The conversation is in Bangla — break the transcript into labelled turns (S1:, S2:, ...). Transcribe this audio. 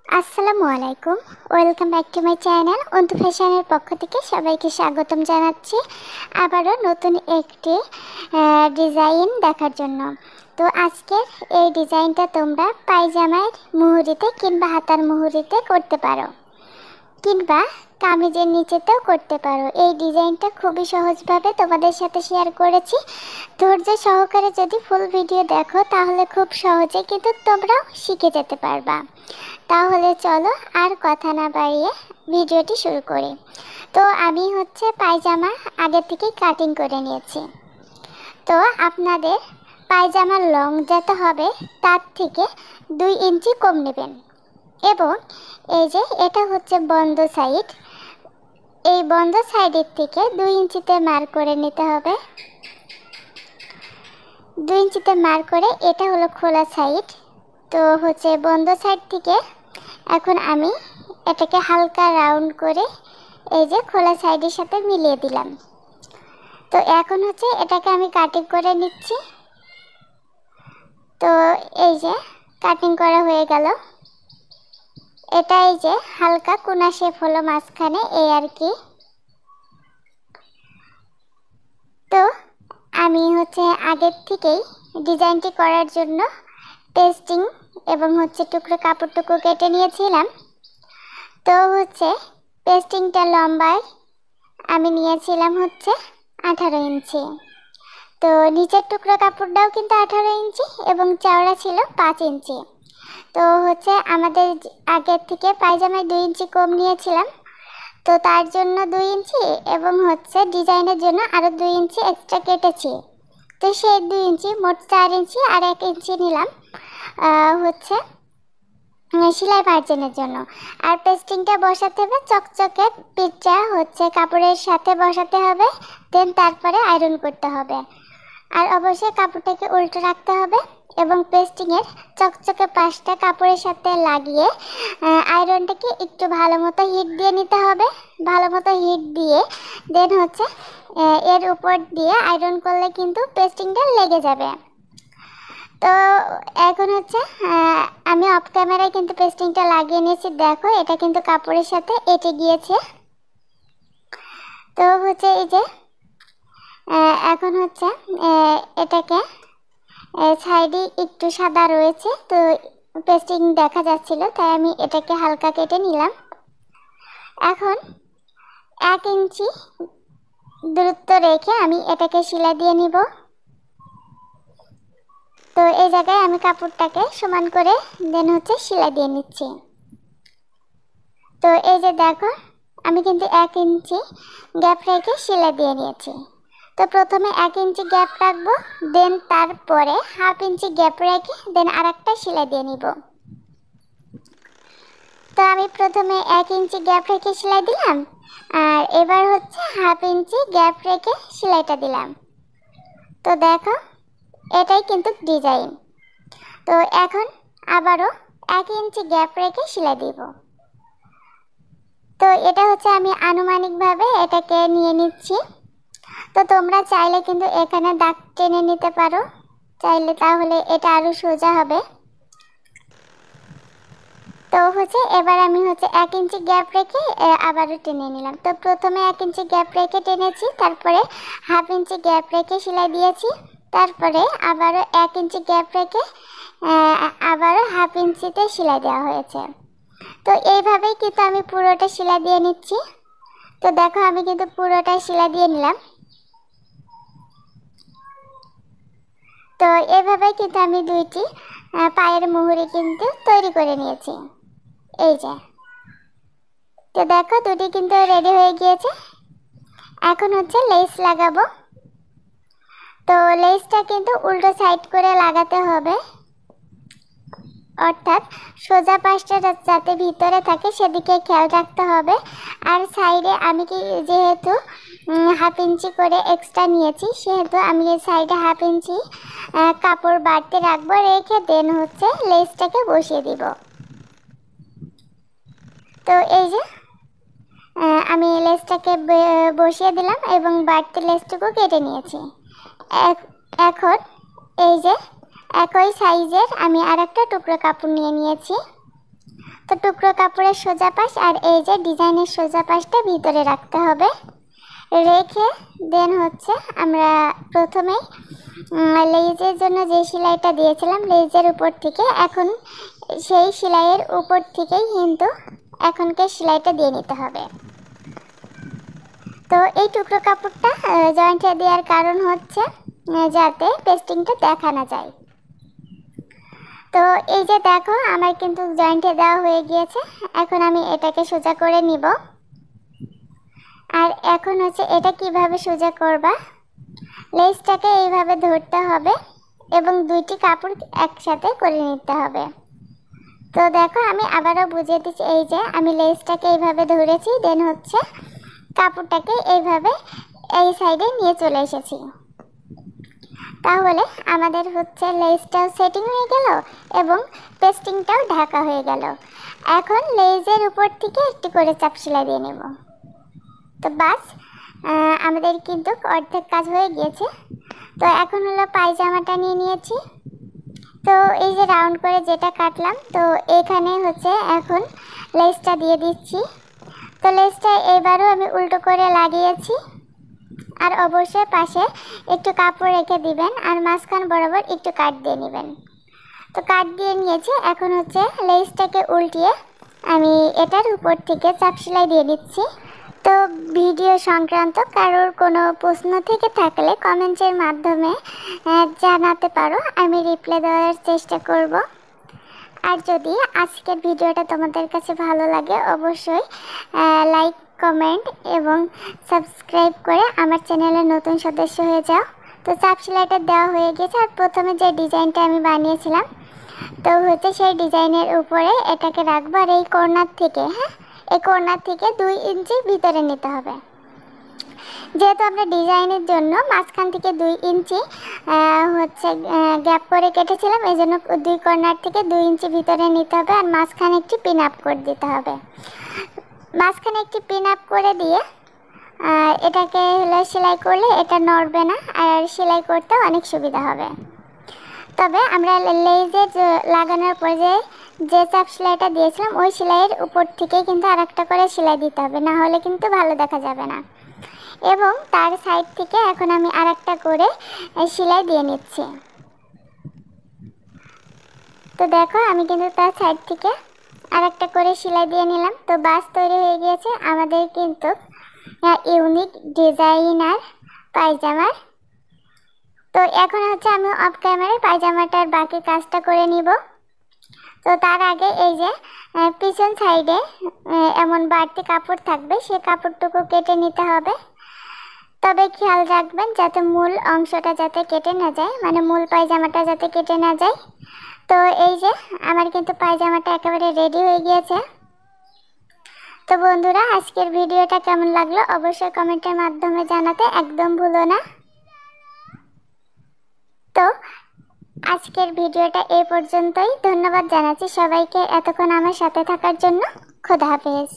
S1: আসসালামু আলাইকুম। Welcome back to my channel. Antu ফ্যাশনের পক্ষ থেকে সবাইকে স্বাগতম জানাচ্ছি আবারও নতুন একটি ডিজাইন দেখার জন্য। তো আজকের এই ডিজাইনটা তোমরা পায়জামার মুহুরিতে কিংবা হাতার মুহুরিতে করতে পারো, কিংবা কামিজের নিচেতেও করতে পারো। এই ডিজাইনটা খুবই সহজভাবে তোমাদের সাথে শেয়ার করেছি। ধৈর্য সহকারে যদি ফুল ভিডিও দেখো তাহলে খুব সহজে কিন্তু তোমরাও শিখে যেতে পারবা। তাহলে চলো আর কথা না বাড়িয়ে ভিডিওটি শুরু করি। তো আমি পায়জামা আগে থেকেই কাটিং করে নিয়েছি। তো আপনাদের পায়জামার লং যত হবে তার থেকে 2 ইঞ্চি কম নেবেন। এবং এই যে এটা হচ্ছে বন্ধ সাইড, এই বন্ধ সাইডের থেকে 2 ইঞ্চিতে মার্ক করে নিতে হবে। 2 ইঞ্চিতে মার্ক করে এটা হলো খোলা সাইড। তো বন্ধ সাইড থেকে এখন আমি এটাকে হালকা রাউন্ড করে এই যে খোলা সাইডের সাথে মিলিয়ে দিলাম। তো এখন এটাকে আমি কাটিং করে নিচ্ছি। তো এই যে কাটিং করা হয়ে গেল। এটা এই যে হালকা কোনা শেপ হলো মাঝখানে, এই আর কি। তো আমি আগের থেকেই ডিজাইনটি করার জন্য পেস্টিং এবং টুকরো কাপড়টুকু কেটে নিয়েছিলাম। তো পেস্টিংটা লম্বায় আমি নিয়েছিলাম 18 ইঞ্চি। তো নিচের টুকরো কাপড়টাও কিন্তু 18 ইঞ্চি এবং চওড়া ছিল 5 ইঞ্চি। তো আমাদের আগের থেকে পায়জামায় 2 ইঞ্চি কম নিয়েছিলাম। তো তার জন্য 2 ইঞ্চি এবং ডিজাইনের জন্য আরও 2 ইঞ্চি এক্সট্রা কেটেছি। তো সেই 2 ইঞ্চি মোট 4 ইঞ্চি আর 1 ইঞ্চি নিলাম সেলাই মার্জিনের জন্য। আর পেস্টিংটা বসাতে হবে চকচকে পিঠটা কাপড়ের সাথে বসাতে হবে, দেন তারপরে আয়রন করতে হবে। আর অবশ্যই কাপড়টাকে উল্টো রাখতে হবে এবং পেস্টিংয়ের চকচকে পাশটা কাপড়ের সাথে লাগিয়ে আয়রনটাকে একটু ভালো মতো হিট দিয়ে নিতে হবে। ভালো মতো হিট দিয়ে দেন এর উপর দিয়ে আয়রন করলে কিন্তু পেস্টিংটা লেগে যাবে। তো এখন আমি অফ ক্যামেরায় কিন্তু পেস্টিংটা লাগিয়ে নিয়েছি। দেখো এটা কিন্তু কাপড়ের সাথে এঁটে গিয়েছে। তো এই যে এখন এটাকে সাইডে একটু সাদা রয়েছে, তো পেস্টিং দেখা যাচ্ছিল, তাই আমি এটাকে হালকা কেটে নিলাম। এখন 1 ইঞ্চি দূরত্ব রেখে আমি এটাকে সেলাই দিয়ে নিব। তো এই জায়গায় আমি কাপড়টাকে সমান করে দেন সেলাই দিয়ে নিচ্ছি। তো এই যে দেখো আমি কিন্তু 1 ইঞ্চি গ্যাপ রেখে সেলাই দিয়ে নিয়েছি। তো প্রথমে 1 ইঞ্চি গ্যাপ রাখবো, দেন তারপরে 1/2 ইঞ্চি গ্যাপ রেখে দেন আরেকটা সেলাই দিয়ে নিব। তো আমি প্রথমে 1 ইঞ্চি গ্যাপ রেখে সেলাই দিলাম, আর এবার 1/2 ইঞ্চি গ্যাপ রেখে সেলাইটা দিলাম। তো দেখো এটাই কিন্তু ডিজাইন। তো এখন আবারও 1 ইঞ্চি গ্যাপ রেখে সেলাই দিব। তো এটা আমি আনুমানিকভাবে এটাকে নিয়ে নিচ্ছি। তো তোমরা চাইলে কিন্তু এখানে দাগ টেনে নিতে পারো, চাইলে, তাহলে এটা আরও সোজা হবে। তো এবার আমি 1 ইঞ্চি গ্যাপ রেখে আবারও টেনে নিলাম। তো প্রথমে 1 ইঞ্চি গ্যাপ রেখে টেনেছি, তারপরে 1/2 ইঞ্চি গ্যাপ রেখে সেলাই দিয়েছি, তারপরে আবারও 1 ইঞ্চি গ্যাপ রেখে আবারও 1/2 ইঞ্চিতে সেলাই দেওয়া হয়েছে। তো এইভাবেই কিন্তু আমি পুরোটা সেলাই দিয়ে নিচ্ছি। তো দেখো আমি কিন্তু পুরোটা সেলাই দিয়ে নিলাম। তো এইভাবেই কিন্তু আমি 2টি পায়ের মুহুরি কিন্তু তৈরি করে নিয়েছি। এই যে তো দেখো 2টি কিন্তু রেডি হয়ে গিয়েছে। এখন লেস লাগাবো। তো লেসটা কিন্তু উল্টো সাইড করে লাগাতে হবে, অর্থাৎ সোজা পাশটা যাতে ভিতরে থাকে সেদিকে খেয়াল রাখতে হবে। আর সাইডে আমি যেহেতু 1/2 ইঞ্চি করে এক্সট্রা নিয়েছি, সেহেতু আমি এই সাইডে 1/2 ইঞ্চি কাপড় বাড়তে রাখবো, রেখে দেন লেসটাকে বসিয়ে দিব। তো এই যে আমি লেসটাকে বসিয়ে দিলাম এবং বাড়তি লেসটুকু কেটে নিয়েছি। এখন এই যে একই সাইজের আমি আরেকটা টুকরো কাপড় নিয়ে নিয়েছি। তো টুকরো কাপড়ের সোজা পাশ আর এই যে ডিজাইনের সোজা পাশটা ভিতরে রাখতে হবে। রেখে দেন হচ্ছে আমরা প্রথমেই লেজের জন্য যে সেলাইটা দিয়েছিলাম লেজের উপর থেকে এখন সেই সেলাইয়ের উপর থেকেই কিন্তু এখনকার সেলাইটা দিয়ে নিতে হবে। তো এই টুকরো কাপড়টা জয়েন্টে দেওয়ার কারণ হচ্ছে যাতে পেস্টিংটা দেখা না যায়। তো এই যে দেখো আমার কিন্তু জয়েন্টে দেওয়া হয়ে গিয়েছে। এখন আমি এটাকে সোজা করে নিব। আর এখন হচ্ছে এটা কিভাবে সোজা করবা, লেজটাকে এইভাবে ধরতে হবে এবং দুইটি কাপড় একসাথে করে নিতে হবে। তো দেখো আমি আবারও বুঝিয়ে দিচ্ছি, এই যে আমি লেজটাকে এইভাবে ধরেছি, দেন হচ্ছে কাপড়টাকে এইভাবে এই সাইডে নিয়ে চলে এসেছি। তাহলে আমাদের হচ্ছে লেজটাও সেটিং হয়ে গেল এবং পেস্টিংটাও ঢাকা হয়ে গেল। এখন লেজের উপর থেকে একটু করে চাপ সেলাই দিয়ে নেব। তো বাস আমাদের কিন্তু অর্ধেক কাজ হয়ে গিয়েছে। তো এখন হলো পায়জামাটা নিয়ে নিয়েছি। তো এই যে রাউন্ড করে যেটা কাটলাম, তো এখানে হচ্ছে এখন লেজটা দিয়ে দিচ্ছি। তো লেজটা এবারও আমি উল্টো করে লাগিয়েছি। আর অবশ্যই পাশে একটু কাপড় রেখে দিবেন আর মাঝখান বরাবর একটু কাট দিয়ে নেবেন। তো কাট দিয়ে নিয়েছি। এখন হচ্ছে লেজটাকে উল্টিয়ে আমি এটার উপর থেকে চাপ সেলাই দিয়ে দিচ্ছি। তো ভিডিও সংক্রান্ত কারোর কোনো প্রশ্ন থেকে থাকলে কমেন্টের মাধ্যমে জানাতে পারো, আমি রিপ্লাই দেওয়ার চেষ্টা করব। আর যদি আজকের ভিডিওটা তোমাদের কাছে ভালো লাগে অবশ্যই লাইক, কমেন্ট এবং সাবস্ক্রাইব করে আমার চ্যানেলের নতুন সদস্য হয়ে যাও। তো চাপ সেলাইটা দেওয়া হয়ে গেছে। আর প্রথমে যে ডিজাইনটা আমি বানিয়েছিলাম, তো হচ্ছে সেই ডিজাইনের উপরে এটাকে রাখবো। আর এই কর্নার থেকে এই কর্নার থেকে 2 ইঞ্চি ভিতরে নিতে হবে। যেহেতু আমরা ডিজাইনের জন্য মাঝখান থেকে 2 ইঞ্চি হচ্ছে গ্যাপ করে কেটেছিলাম, এই জন্য 2 কর্নার থেকে 2 ইঞ্চি ভিতরে নিতে হবে। আর মাঝখানে একটি পিন আপ করে দিতে হবে। মাঝখানে একটি পিন আপ করে দিয়ে এটাকে হলো সেলাই করলে এটা নড়বে না আর সেলাই করতে অনেক সুবিধা হবে। তবে আমরা লেজে লাগানোর পর যে চাপ সেলাইটা দিয়েছিলাম ওই সেলাইয়ের উপর থেকে কিন্তু আরেকটা করে সেলাই দিতে হবে, না হলে কিন্তু ভালো দেখা যাবে না। এবং তার সাইড থেকে এখন আমি আরেকটা করে সেলাই দিয়ে নিচ্ছি। তো দেখো আমি কিন্তু তার সাইড থেকে আরেকটা করে সেলাই দিয়ে নিলাম। তো বাস তৈরি হয়ে গিয়েছে আমাদের কিন্তু ইউনিক ডিজাইনার পায়জামার। তো এখন হচ্ছে আমি অফ ক্যামেরায় পায়জামাটার বাকি কাজটা করে নিব। তো তার আগে এই যে পিছন সাইডে এমন বাড়তি কাপড় থাকবে, সেই কাপড়টুকু কেটে নিতে হবে। তবে খেয়াল রাখবেন যাতে মূল অংশটা যাতে কেটে না যায়, মানে মূল পায়জামাটা যাতে কেটে না যায়। তো এই যে আমার কিন্তু পায়জামাটা একেবারে রেডি হয়ে গিয়েছে। তো বন্ধুরা আজকের ভিডিওটা কেমন লাগলো অবশ্যই কমেন্টের মাধ্যমে জানাতে একদম ভুলো না। তো আজকের ভিডিওটা এই পর্যন্তই। ধন্যবাদ জানাচ্ছি সবাইকে এতক্ষণ আমার সাথে থাকার জন্য। খোদা হাফেজ।